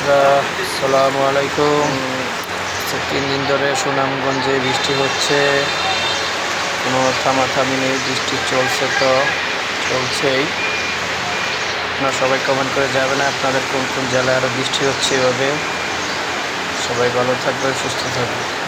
বন্ধুরা, আসসালামু আলাইকুম। 3 দিন ধরে সুনামগঞ্জে বৃষ্টি হচ্ছে, কোনো থামাথামি নেই, বৃষ্টি চলছেই। আপনারা সবাই কমেন্ট করে যাবেন আপনাদের কোন কোন জেলায় আরও বৃষ্টি হচ্ছে। এভাবে সবাই ভালো থাকবেন, সুস্থ থাকবেন।